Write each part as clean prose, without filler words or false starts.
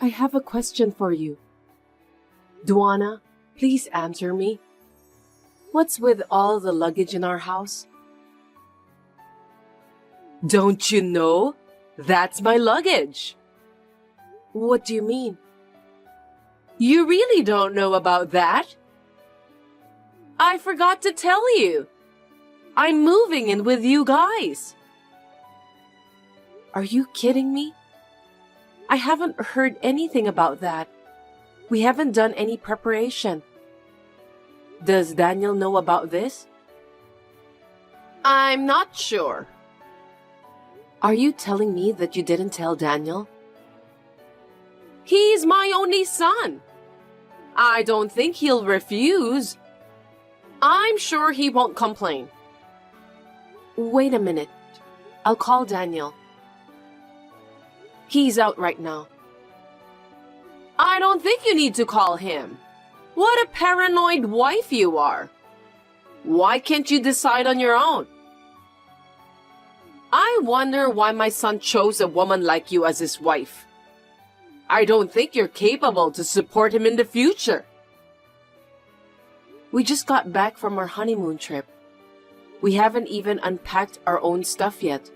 I have a question for you. Duana, please answer me. What's with all the luggage in our house? Don't you know? That's my luggage. What do you mean? You really don't know about that? I forgot to tell you. I'm moving in with you guys. Are you kidding me? I haven't heard anything about that. We haven't done any preparation. Does Daniel know about this? I'm not sure. Are you telling me that you didn't tell Daniel? He's my only son. I don't think he'll refuse. I'm sure he won't complain. Wait a minute. I'll call Daniel. He's out right now. I don't think you need to call him. What a paranoid wife you are. Why can't you decide on your own? I wonder why my son chose a woman like you as his wife. I don't think you're capable to support him in the future. We just got back from our honeymoon trip. We haven't even unpacked our own stuff yet.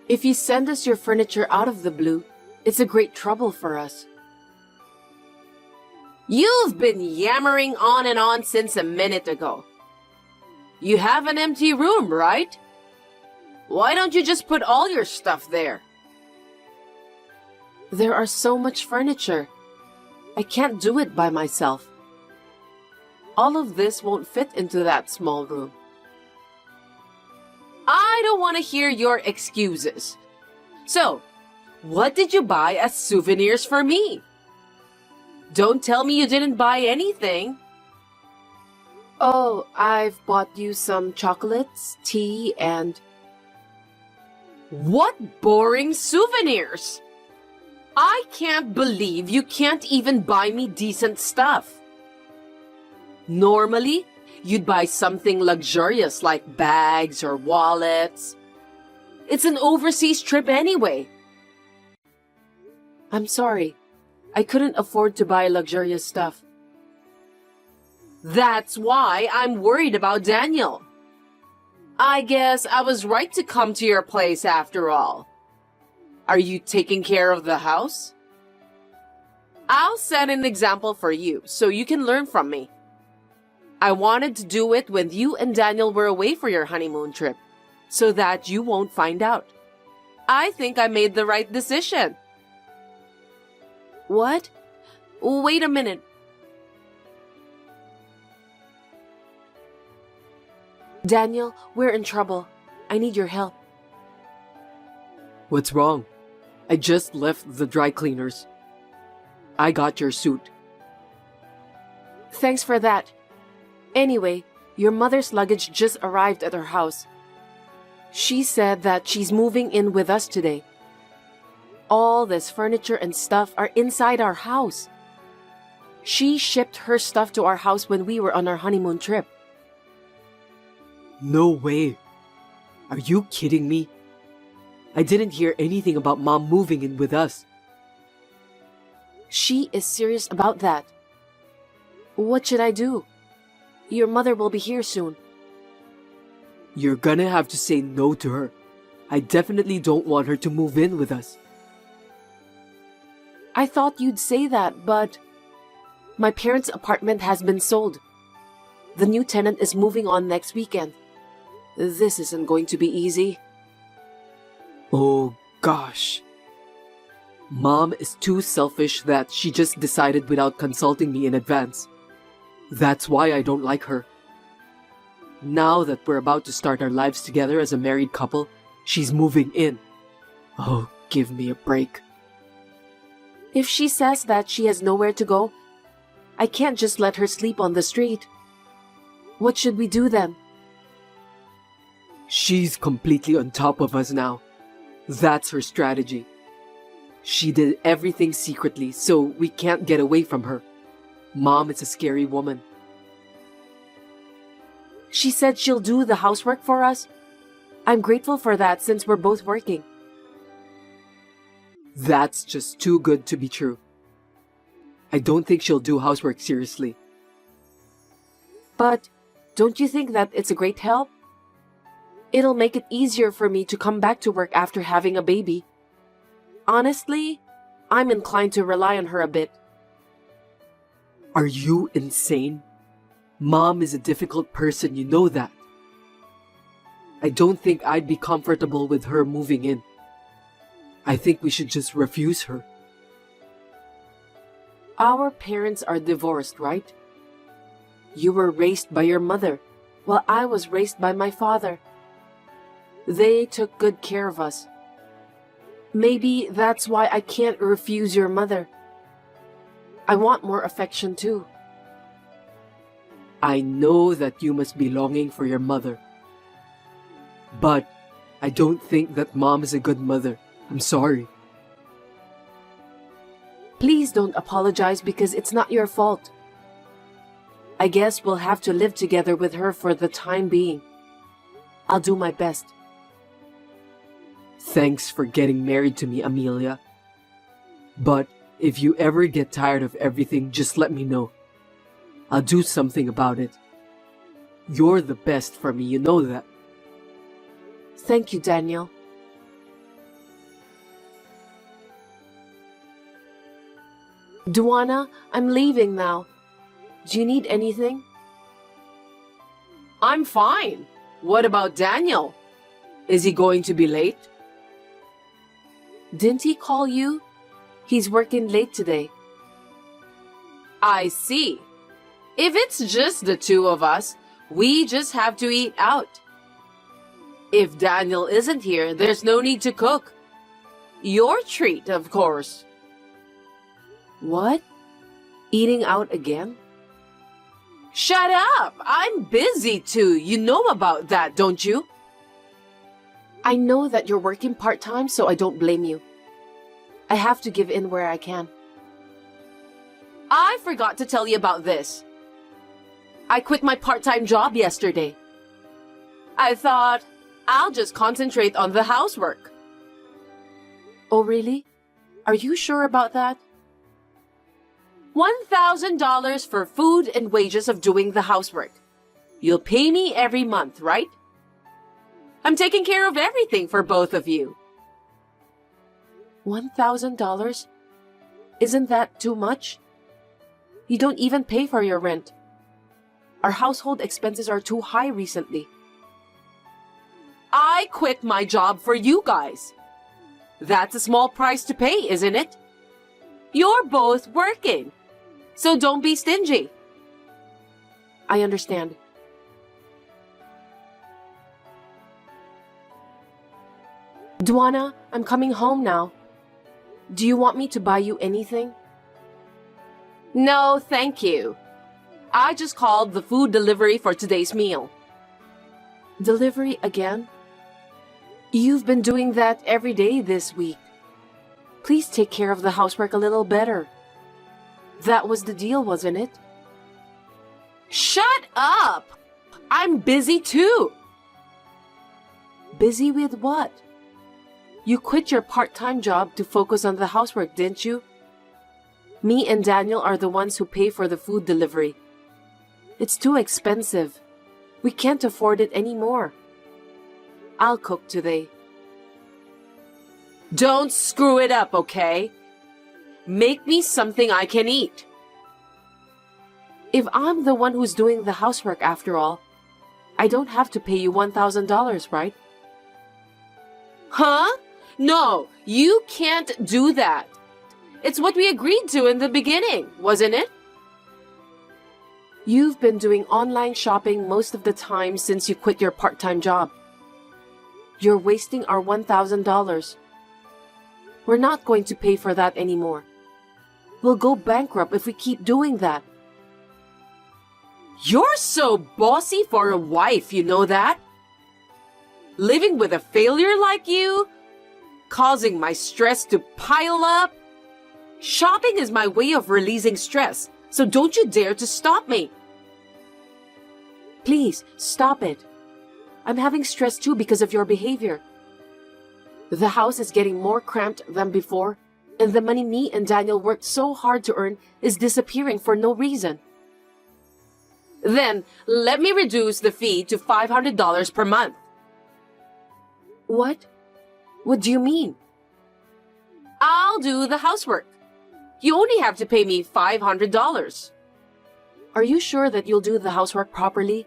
If you send us your furniture out of the blue, it's a great trouble for us. You've been yammering on and on since a minute ago. You have an empty room, right? Why don't you just put all your stuff there? There are so much furniture. I can't do it by myself. All of this won't fit into that small room. I don't want to hear your excuses. So, what did you buy as souvenirs for me? Don't tell me you didn't buy anything. Oh, I've bought you some chocolates, tea, and... What boring souvenirs! I can't believe you can't even buy me decent stuff. Normally, you'd buy something luxurious like bags or wallets. It's an overseas trip anyway. I'm sorry. I couldn't afford to buy luxurious stuff. That's why I'm worried about Daniel. I guess I was right to come to your place after all. Are you taking care of the house? I'll set an example for you so you can learn from me. I wanted to do it when you and Daniel were away for your honeymoon trip, so that you won't find out. I think I made the right decision. What? Wait a minute. Daniel, we're in trouble. I need your help. What's wrong? I just left the dry cleaners. I got your suit. Thanks for that. Anyway, your mother's luggage just arrived at her house. She said that she's moving in with us today. All this furniture and stuff are inside our house. She shipped her stuff to our house when we were on our honeymoon trip. No way. Are you kidding me? I didn't hear anything about Mom moving in with us. She is serious about that. What should I do? Your mother will be here soon. You're gonna have to say no to her. I definitely don't want her to move in with us. I thought you'd say that, but... My parents' apartment has been sold. The new tenant is moving on next weekend. This isn't going to be easy. Oh gosh. Mom is too selfish that she just decided without consulting me in advance. That's why I don't like her. Now that we're about to start our lives together as a married couple, she's moving in. Oh, give me a break. If she says that she has nowhere to go, I can't just let her sleep on the street. What should we do then? She's completely on top of us now. That's her strategy. She did everything secretly, so we can't get away from her. Mom is a scary woman. She said she'll do the housework for us. I'm grateful for that since we're both working. That's just too good to be true. I don't think she'll do housework seriously. But don't you think that it's a great help? It'll make it easier for me to come back to work after having a baby. Honestly, I'm inclined to rely on her a bit. Are you insane? Mom is a difficult person, you know that. I don't think I'd be comfortable with her moving in. I think we should just refuse her. Our parents are divorced, right? You were raised by your mother, while I was raised by my father. They took good care of us. Maybe that's why I can't refuse your mother. I want more affection too. I know that you must be longing for your mother. But I don't think that Mom is a good mother. I'm sorry. Please don't apologize because it's not your fault. I guess we'll have to live together with her for the time being. I'll do my best. Thanks for getting married to me, Amelia. But if you ever get tired of everything, just let me know. I'll do something about it. You're the best for me, you know that. Thank you, Daniel. Duana, I'm leaving now. Do you need anything? I'm fine. What about Daniel? Is he going to be late? Didn't he call you? He's working late today. I see. If it's just the two of us, we just have to eat out. If Daniel isn't here, there's no need to cook. Your treat, of course. What? Eating out again? Shut up! I'm busy too. You know about that, don't you? I know that you're working part-time, so I don't blame you. I have to give in where I can. I forgot to tell you about this. I quit my part-time job yesterday. I thought I'll just concentrate on the housework. Oh, really? Are you sure about that? $1,000 for food and wages of doing the housework. You'll pay me every month, right? I'm taking care of everything for both of you. $1,000? Isn't that too much? You don't even pay for your rent. Our household expenses are too high recently. I quit my job for you guys. That's a small price to pay, isn't it? You're both working, so don't be stingy. I understand. Duana, I'm coming home now. Do you want me to buy you anything? No, thank you. I just called the food delivery for today's meal. Delivery again? You've been doing that every day this week. Please take care of the housework a little better. That was the deal, wasn't it? Shut up! I'm busy too. Busy with what? You quit your part-time job to focus on the housework, didn't you? Me and Daniel are the ones who pay for the food delivery. It's too expensive. We can't afford it anymore. I'll cook today. Don't screw it up, okay? Make me something I can eat. If I'm the one who's doing the housework after all, I don't have to pay you $1,000, right? Huh? No, you can't do that. It's what we agreed to in the beginning, wasn't it? You've been doing online shopping most of the time since you quit your part-time job. You're wasting our $1,000. We're not going to pay for that anymore. We'll go bankrupt if we keep doing that. You're so bossy for a wife, you know that? Living with a failure like you, causing my stress to pile up. Shopping is my way of releasing stress, so don't you dare to stop me. Please, stop it. I'm having stress too because of your behavior. The house is getting more cramped than before, And the money me and Daniel worked so hard to earn is disappearing for no reason. Then, let me reduce the fee to $500 per month. What? What do you mean? I'll do the housework. You only have to pay me $500. Are you sure that you'll do the housework properly?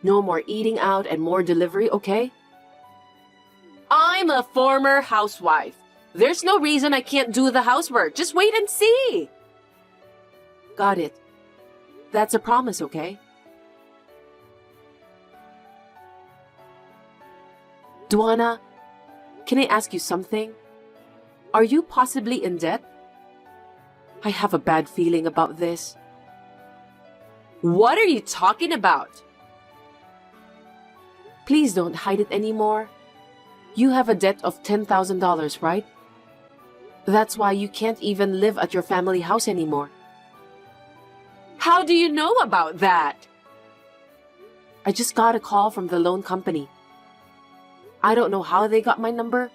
No more eating out and more delivery, okay? I'm a former housewife. There's no reason I can't do the housework. Just wait and see. Got it. That's a promise, okay? Duana, can I ask you something? Are you possibly in debt? I have a bad feeling about this. What are you talking about? Please don't hide it anymore. You have a debt of $10,000, right? That's why you can't even live at your family house anymore. How do you know about that? I just got a call from the loan company. I don't know how they got my number,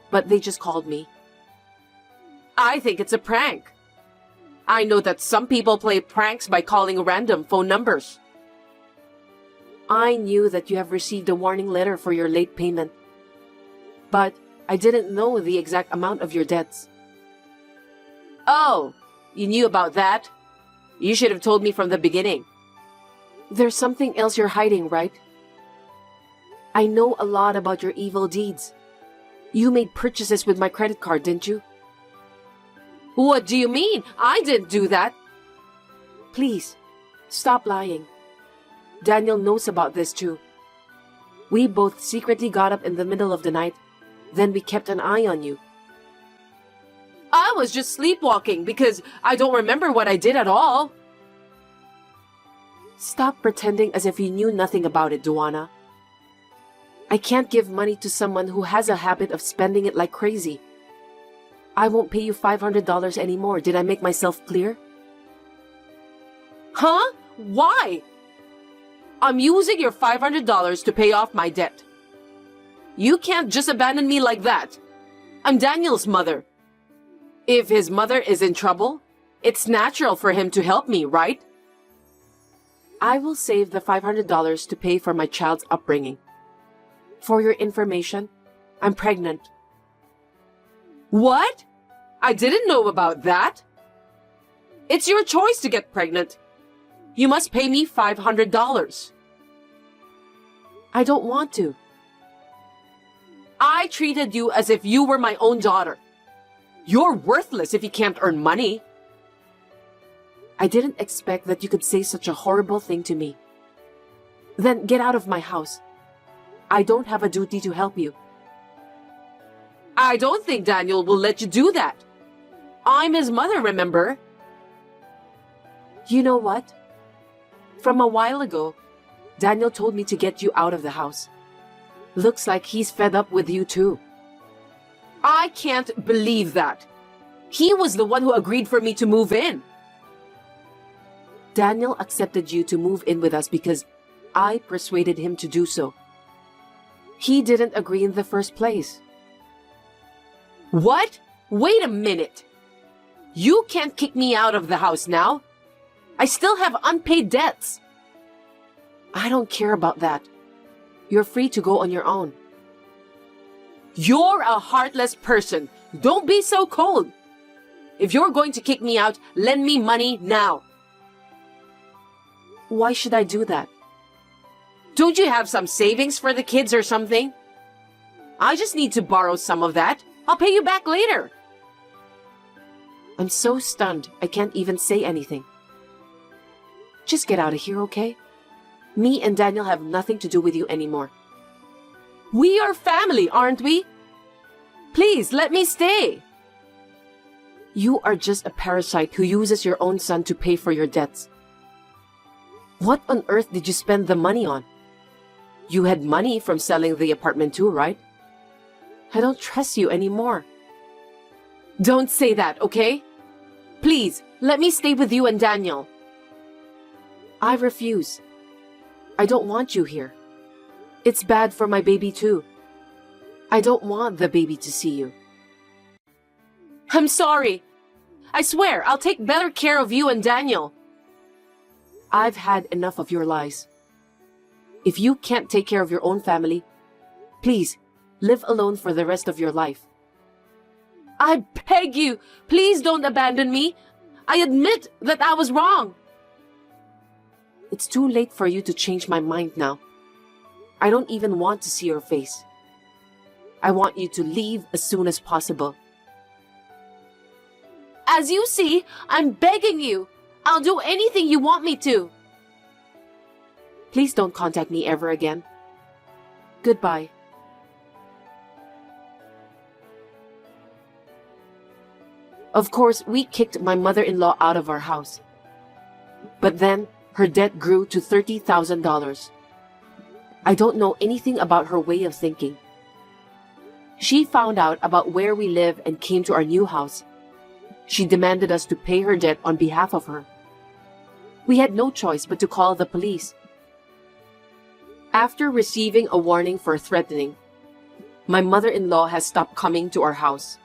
but they just called me. I think it's a prank. I know that some people play pranks by calling random phone numbers. I knew that you have received a warning letter for your late payment, but I didn't know the exact amount of your debts. Oh, you knew about that? You should have told me from the beginning. There's something else you're hiding, right? I know a lot about your evil deeds. You made purchases with my credit card, didn't you? What do you mean? I didn't do that. Please, stop lying. Daniel knows about this too. We both secretly got up in the middle of the night. Then we kept an eye on you. I was just sleepwalking because I don't remember what I did at all. Stop pretending as if you knew nothing about it, Duana. I can't give money to someone who has a habit of spending it like crazy. I won't pay you $500 anymore. Did I make myself clear? Huh? Why? I'm using your $500 to pay off my debt. You can't just abandon me like that. I'm Daniel's mother. If his mother is in trouble, it's natural for him to help me, right? I will save the $500 to pay for my child's upbringing. For your information, I'm pregnant. What? I didn't know about that. It's your choice to get pregnant. You must pay me $500. I don't want to. I treated you as if you were my own daughter. You're worthless if you can't earn money. I didn't expect that you could say such a horrible thing to me. Then get out of my house. I don't have a duty to help you. I don't think Daniel will let you do that. I'm his mother, remember? You know what? From a while ago, Daniel told me to get you out of the house. Looks like he's fed up with you too. I can't believe that. He was the one who agreed for me to move in. Daniel accepted you to move in with us because I persuaded him to do so. He didn't agree in the first place. What? Wait a minute. You can't kick me out of the house now. I still have unpaid debts. I don't care about that. You're free to go on your own. You're a heartless person. Don't be so cold. If you're going to kick me out, lend me money now. Why should I do that? Don't you have some savings for the kids or something? I just need to borrow some of that. I'll pay you back later. I'm so stunned, I can't even say anything. Just get out of here, okay? Me and Daniel have nothing to do with you anymore. We are family, aren't we? Please, let me stay. You are just a parasite who uses your own son to pay for your debts. What on earth did you spend the money on? You had money from selling the apartment too, right? I don't trust you anymore. Don't say that, okay? Please, let me stay with you and Daniel. I refuse. I don't want you here. It's bad for my baby too. I don't want the baby to see you. I'm sorry. I swear, I'll take better care of you and Daniel. I've had enough of your lies. If you can't take care of your own family, please live alone for the rest of your life. I beg you, please don't abandon me. I admit that I was wrong. It's too late for you to change my mind now. I don't even want to see your face. I want you to leave as soon as possible. As you see, I'm begging you. I'll do anything you want me to. Please don't contact me ever again. Goodbye. Of course, we kicked my mother-in-law out of our house. But then, her debt grew to $30,000. I don't know anything about her way of thinking. She found out about where we live and came to our new house. She demanded us to pay her debt on behalf of her. We had no choice but to call the police. After receiving a warning for threatening, my mother-in-law has stopped coming to our house.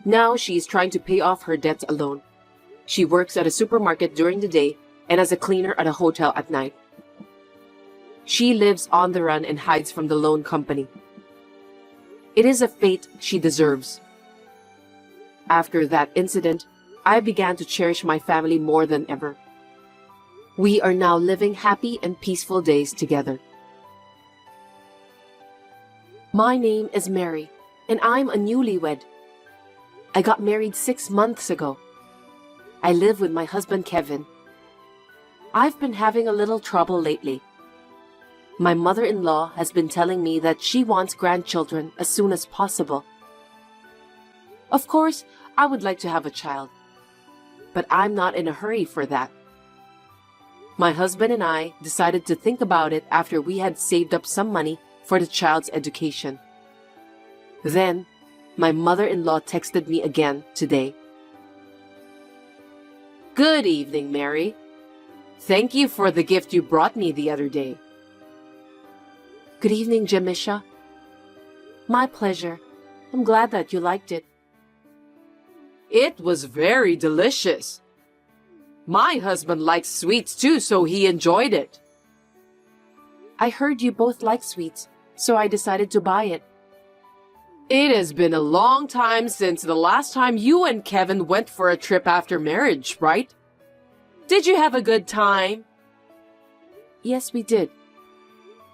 Now she is trying to pay off her debts alone. She works at a supermarket during the day and as a cleaner at a hotel at night. She lives on the run and hides from the loan company. It is a fate she deserves. After that incident, I began to cherish my family more than ever. We are now living happy and peaceful days together. My name is Mary, and I'm a newlywed. I got married 6 months ago. I live with my husband Kevin. I've been having a little trouble lately. My mother-in-law has been telling me that she wants grandchildren as soon as possible. Of course, I would like to have a child, but I'm not in a hurry for that. My husband and I decided to think about it after we had saved up some money for the child's education. Then, my mother-in-law texted me again today. Good evening, Mary. Thank you for the gift you brought me the other day. Good evening, Jamisha. My pleasure. I'm glad that you liked it. It was very delicious. My husband likes sweets too, so he enjoyed it. I heard you both like sweets, so I decided to buy it. It has been a long time since the last time you and Kevin went for a trip after marriage, right? Did you have a good time? Yes, we did.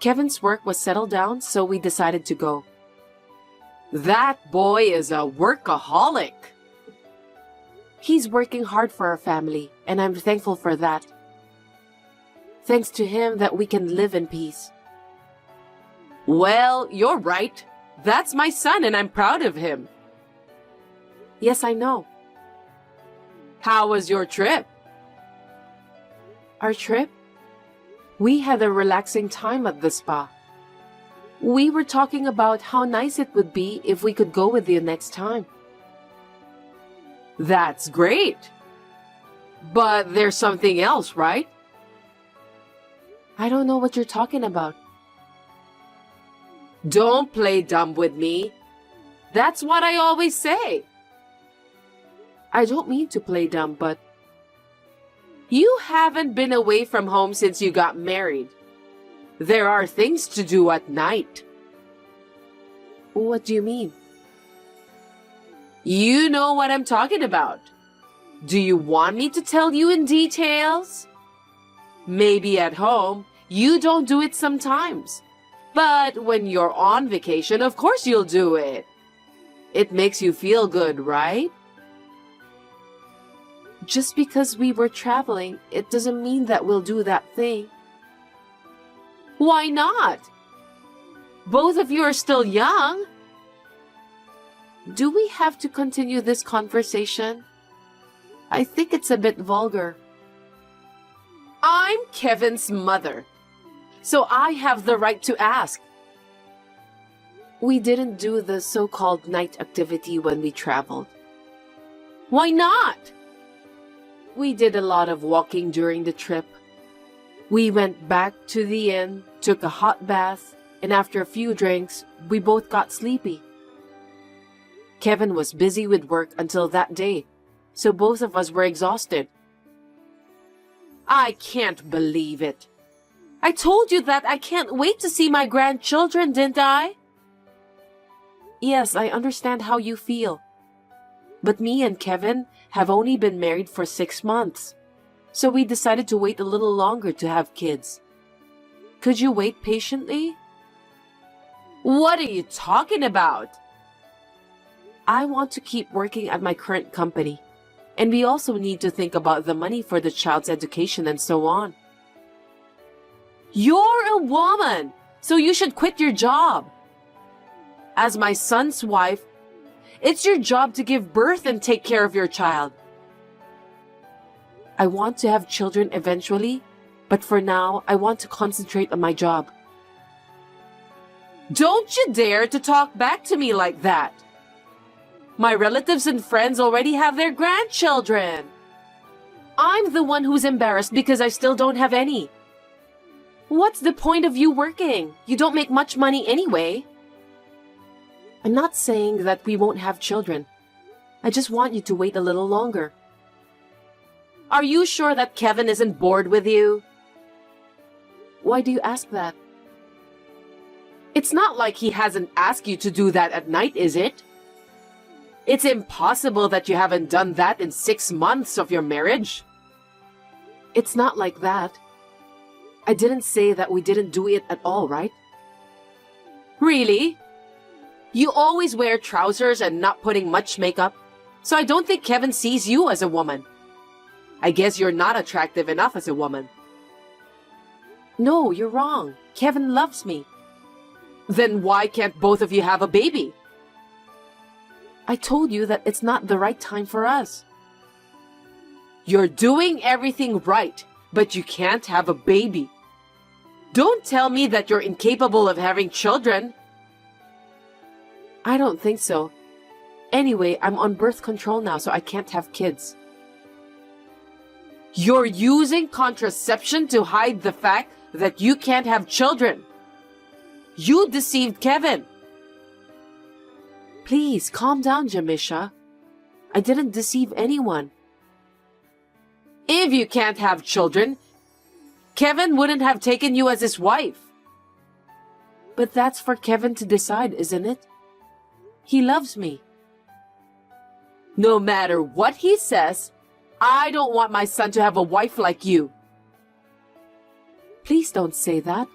Kevin's work was settled down, so we decided to go. That boy is a workaholic. He's working hard for our family, and I'm thankful for that. Thanks to him that we can live in peace. Well, you're right. That's my son, and I'm proud of him. Yes, I know. How was your trip? Our trip? We had a relaxing time at the spa. We were talking about how nice it would be if we could go with you next time. That's great. But there's something else, right? I don't know what you're talking about. Don't play dumb with me. That's what I always say. I don't mean to play dumb, but you haven't been away from home since you got married. There are things to do at night. What do you mean? You know what I'm talking about. Do you want me to tell you in details? Maybe at home, you don't do it sometimes. But when you're on vacation, of course you'll do it. It makes you feel good, right? Just because we were traveling, it doesn't mean that we'll do that thing. Why not? Both of you are still young. Do we have to continue this conversation? I think it's a bit vulgar. I'm Kevin's mother, so I have the right to ask. We didn't do the so-called night activity when we traveled. Why not? We did a lot of walking during the trip. We went back to the inn, took a hot bath, and after a few drinks, we both got sleepy. Kevin was busy with work until that day, so both of us were exhausted. I can't believe it. I told you that I can't wait to see my grandchildren, didn't I? Yes, I understand how you feel. But me and Kevin have only been married for 6 months, so we decided to wait a little longer to have kids. Could you wait patiently? What are you talking about? I want to keep working at my current company, and we also need to think about the money for the child's education and so on. You're a woman, so you should quit your job. As my son's wife, it's your job to give birth and take care of your child. I want to have children eventually, but for now, I want to concentrate on my job. Don't you dare to talk back to me like that. My relatives and friends already have their grandchildren. I'm the one who's embarrassed because I still don't have any. What's the point of you working? You don't make much money anyway. I'm not saying that we won't have children. I just want you to wait a little longer. Are you sure that Kevin isn't bored with you? Why do you ask that? It's not like he hasn't asked you to do that at night, is it? It's impossible that you haven't done that in 6 months of your marriage. It's not like that. I didn't say that we didn't do it at all, right? Really? You always wear trousers and not putting much makeup, so I don't think Kevin sees you as a woman. I guess you're not attractive enough as a woman. No, you're wrong. Kevin loves me. Then why can't both of you have a baby? I told you that it's not the right time for us. You're doing everything right, but you can't have a baby. Don't tell me that you're incapable of having children. I don't think so. Anyway, I'm on birth control now, so I can't have kids. You're using contraception to hide the fact that you can't have children. You deceived Kevin. Please, calm down, Jamisha. I didn't deceive anyone. If you can't have children, Kevin wouldn't have taken you as his wife. But that's for Kevin to decide, isn't it? He loves me. No matter what he says, I don't want my son to have a wife like you. Please don't say that.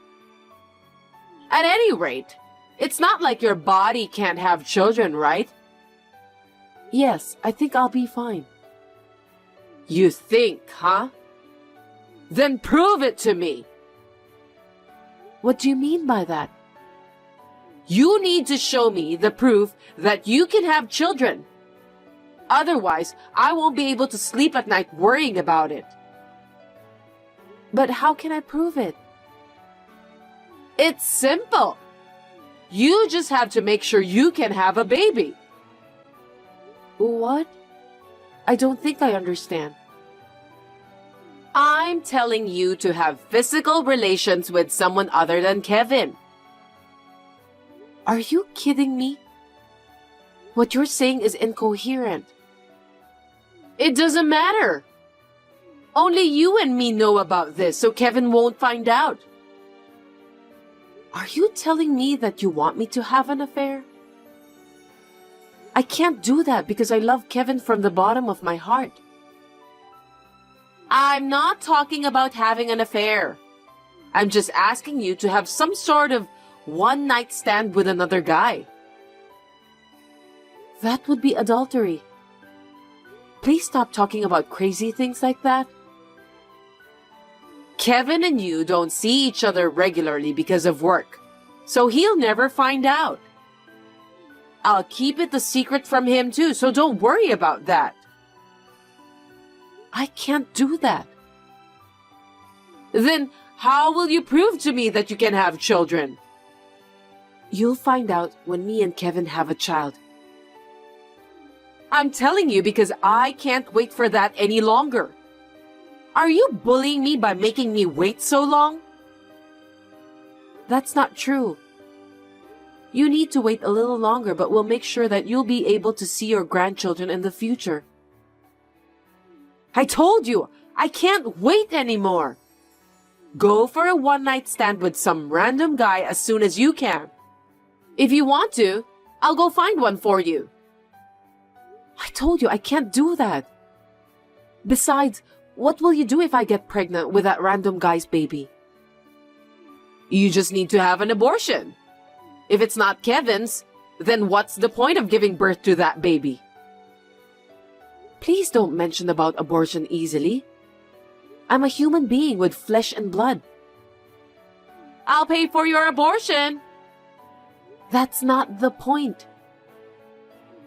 At any rate, it's not like your body can't have children, right? Yes, I think I'll be fine. You think, huh? Then prove it to me. What do you mean by that? You need to show me the proof that you can have children. Otherwise, I won't be able to sleep at night worrying about it. But how can I prove it? It's simple. You just have to make sure you can have a baby. What? I don't think I understand. I'm telling you to have physical relations with someone other than Kevin. Are you kidding me? What you're saying is incoherent. It doesn't matter. Only you and me know about this, so Kevin won't find out. Are you telling me that you want me to have an affair? I can't do that because I love Kevin from the bottom of my heart. I'm not talking about having an affair. I'm just asking you to have some sort of one-night stand with another guy. That would be adultery. Please stop talking about crazy things like that. Kevin and you don't see each other regularly because of work, so he'll never find out. I'll keep it a secret from him too, so don't worry about that. I can't do that. Then how will you prove to me that you can have children? You'll find out when me and Kevin have a child. I'm telling you because I can't wait for that any longer. Are you bullying me by making me wait so long? That's not true. You need to wait a little longer, but we'll make sure that you'll be able to see your grandchildren in the future. I told you, I can't wait anymore. Go for a one-night stand with some random guy as soon as you can. If you want to, I'll go find one for you. I told you I can't do that. Besides, what will you do if I get pregnant with that random guy's baby? You just need to have an abortion. If it's not Kevin's, then what's the point of giving birth to that baby? Please don't mention about abortion easily. I'm a human being with flesh and blood. I'll pay for your abortion. That's not the point.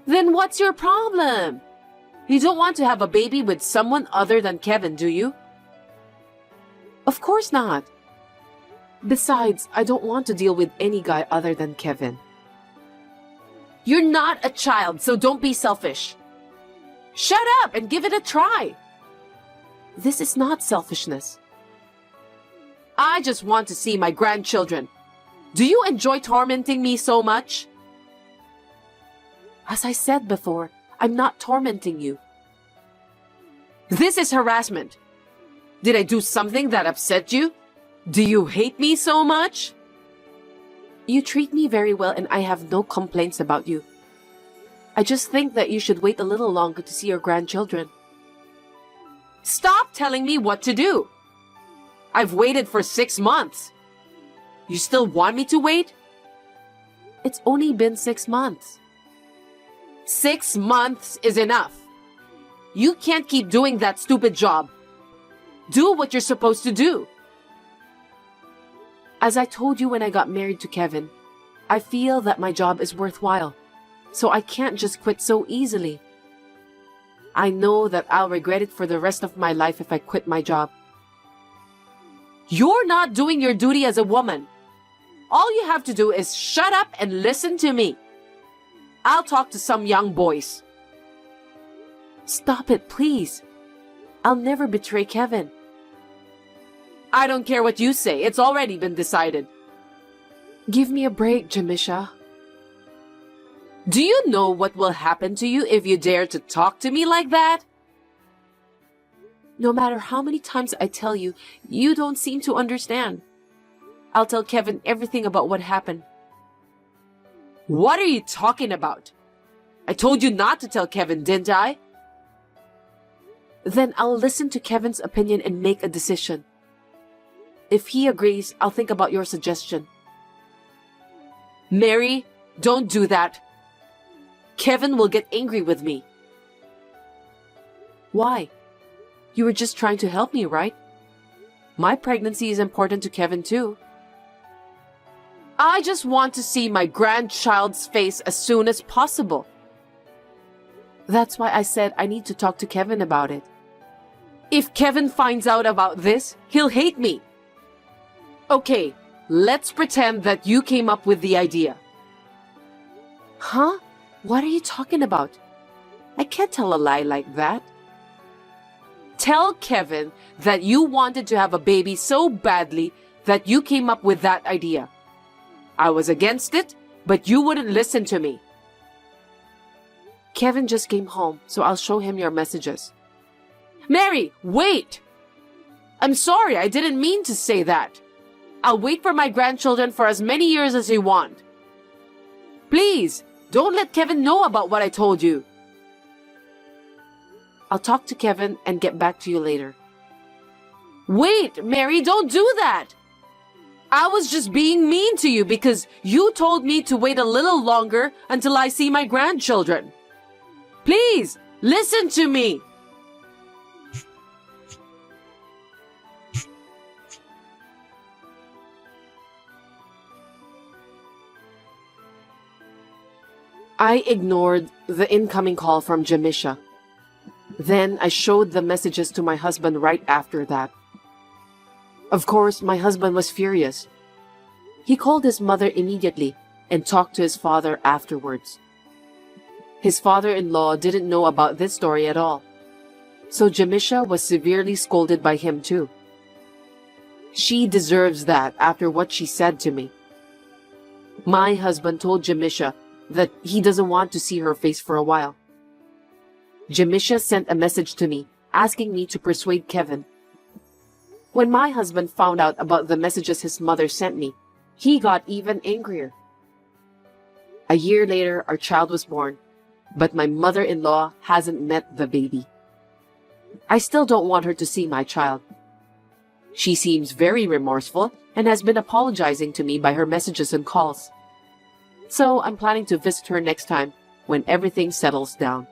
Then what's your problem? You don't want to have a baby with someone other than Kevin, do you? Of course not. Besides, I don't want to deal with any guy other than Kevin. You're not a child, so don't be selfish. Shut up and give it a try. This is not selfishness. I just want to see my grandchildren. Do you enjoy tormenting me so much? As I said before, I'm not tormenting you. This is harassment. Did I do something that upset you? Do you hate me so much? You treat me very well and I have no complaints about you. I just think that you should wait a little longer to see your grandchildren. Stop telling me what to do. I've waited for 6 months. You still want me to wait? It's only been 6 months. 6 months is enough. You can't keep doing that stupid job. Do what you're supposed to do. As I told you when I got married to Kevin, I feel that my job is worthwhile, so I can't just quit so easily. I know that I'll regret it for the rest of my life if I quit my job. You're not doing your duty as a woman. All you have to do is shut up and listen to me. I'll talk to some young boys. Stop it, please. I'll never betray Kevin. I don't care what you say. It's already been decided. Give me a break, Jamisha. Do you know what will happen to you if you dare to talk to me like that? No matter how many times I tell you, you don't seem to understand. I'll tell Kevin everything about what happened. What are you talking about? I told you not to tell Kevin, didn't I? Then I'll listen to Kevin's opinion and make a decision. If he agrees, I'll think about your suggestion. Mary, don't do that. Kevin will get angry with me. Why? You were just trying to help me, right? My pregnancy is important to Kevin too. I just want to see my grandchild's face as soon as possible. That's why I said I need to talk to Kevin about it. If Kevin finds out about this, he'll hate me. Okay, let's pretend that you came up with the idea. Huh? What are you talking about? I can't tell a lie like that. Tell Kevin that you wanted to have a baby so badly that you came up with that idea. I was against it, but you wouldn't listen to me. Kevin just came home, so I'll show him your messages. Mary, wait! I'm sorry, I didn't mean to say that. I'll wait for my grandchildren for as many years as you want. Please, don't let Kevin know about what I told you. I'll talk to Kevin and get back to you later. Wait, Mary, don't do that! I was just being mean to you because you told me to wait a little longer until I see my grandchildren. Please, listen to me! I ignored the incoming call from Jamisha. Then I showed the messages to my husband right after that. Of course, my husband was furious. He called his mother immediately and talked to his father afterwards. His father-in-law didn't know about this story at all, so Jamisha was severely scolded by him too. She deserves that after what she said to me. My husband told Jamisha that he doesn't want to see her face for a while. Jamisha sent a message to me asking me to persuade Kevin. When my husband found out about the messages his mother sent me, he got even angrier. A year later, our child was born, but my mother-in-law hasn't met the baby. I still don't want her to see my child. She seems very remorseful and has been apologizing to me by her messages and calls. So I'm planning to visit her next time when everything settles down.